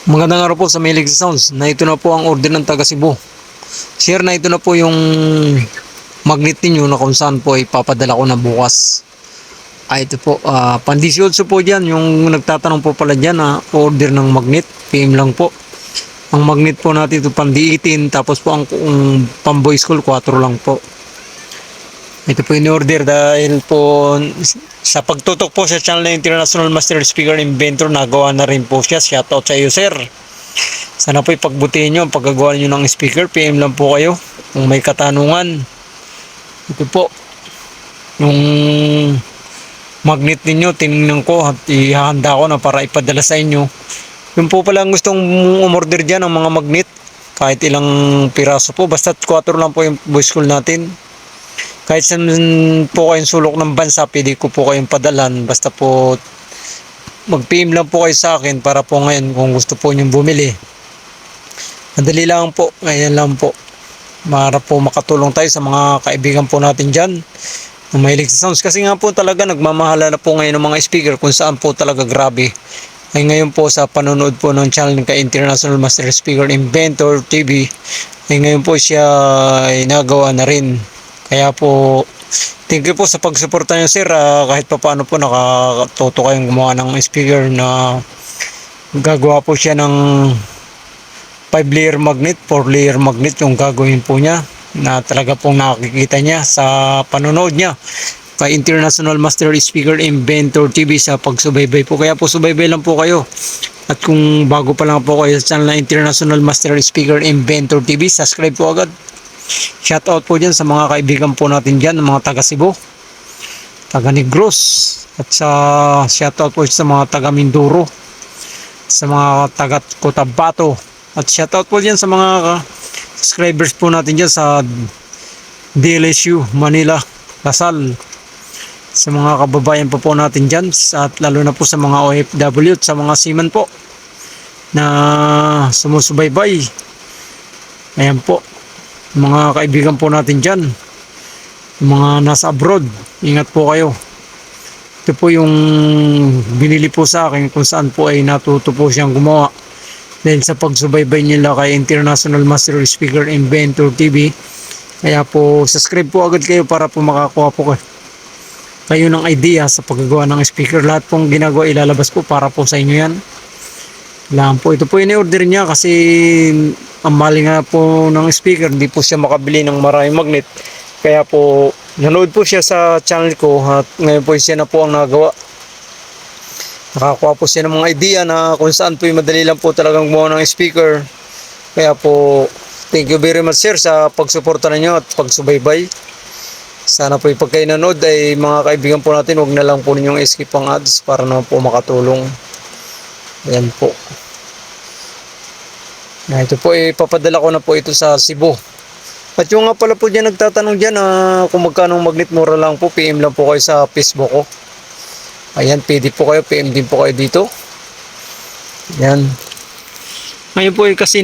Magandang araw po sa Mahilig sa Sounds na ito na po ang order ng taga Cebu. Share na ito na po yung magnet ninyo na kung saan po ipapadala ko na bukas. Ito po, pan 18 po dyan. Yung nagtatanong po pala dyan na order ng magnet, PM lang po. Ang magnet po natin ito pan 18, tapos po ang pan boys school 4 lang po. Ito po in order dahil po sa pagtutok po sa channel ng International Master Speaker Inventor, nagawa na rin po siya. Shoutout sa iyo, sir. Sana po ipagbutihin nyo ang paggagawa nyo ng speaker. PM lang po kayo kung may katanungan. Ito po yung magnet ninyo, tinignan ko at ihahanda ko na para ipadala sa inyo. Yung po pala gustong umorder dyan ng mga magnet, kahit ilang piraso po, basta 4 lang po yung voice call natin. Kahit saan po kayong sulok ng bansa, pwede ko po kayong padalan. Basta po mag-PM lang po kayo sa akin para po ngayon kung gusto po nyong bumili. Madali lang po, ngayon lang po. Para po makatulong tayo sa mga kaibigan po natin dyan na mahilig sa sounds. Kasi nga po talaga nagmamahala na po ngayon ng mga speaker kung saan po talaga grabe. Ay ngayon po sa panonood po ng channel ng International Master Speaker Inventor TV, ay ngayon po siya ay nagawa na rin. Kaya po, thank you po sa pagsuporta niyo, sir. Kahit pa paano po nakatuto kayong gumawa ng speaker na gagawa po siya ng 5-layer magnet, 4-layer magnet yung gagawin po niya na talaga pong nakikita niya sa panonood niya kay International Master Speaker Inventor TV sa pagsubaybay po. Kaya po subaybay lang po kayo. At kung bago pa lang po kayo sa channel na International Master Speaker Inventor TV, subscribe po agad. Shoutout po dyan sa mga kaibigan po natin dyan, mga taga Cebu, taga Negros, at sa shoutout po sa mga taga Mindoro, sa mga taga Cotabato, at shoutout po dyan sa mga subscribers po natin dyan sa DLSU, Manila, Lasal, sa mga kababayan po natin dyan, at lalo na po sa mga OFW at sa mga seaman po na sumusubaybay. Ayan po, mga kaibigan po natin dyan, mga nasa abroad, ingat po kayo. Ito po yung binili po sa akin kung saan po ay natuto po siyang gumawa dahil sa pagsubaybay nila kay International Master Speaker Inventor TV. Kaya po subscribe po agad kayo para po makakuha po kayo ng idea sa paggagawa ng speaker. Lahat pong ginagawa ilalabas po para po sa inyo yan. Lang po, ito po in-order niya kasi ang mali nga po ng speaker, hindi po siya makabili ng maraming magnet. Kaya po nanood po siya sa channel ko at ngayon po siya na po ang nagawa. Nakakuha po siya ng mga idea na kung saan po yung madali lang po talagang gumawa ng speaker. Kaya po thank you very much, sir, sa pagsuporta ninyo at pagsubaybay. Sana po pag kayo nanood ay mga kaibigan po natin, huwag na lang po ninyong skip ang ads para naman po makatulong. Ayan po. Na ito po, ipapadala ko na po ito sa Cebu. At yung nga pala po dyan nagtatanong dyan kung magkano magnet, mura lang po. PM lang po kayo sa Facebook ko. Ayan, pwede po kayo. PM din po kayo dito. Ayan. Ngayon po kasi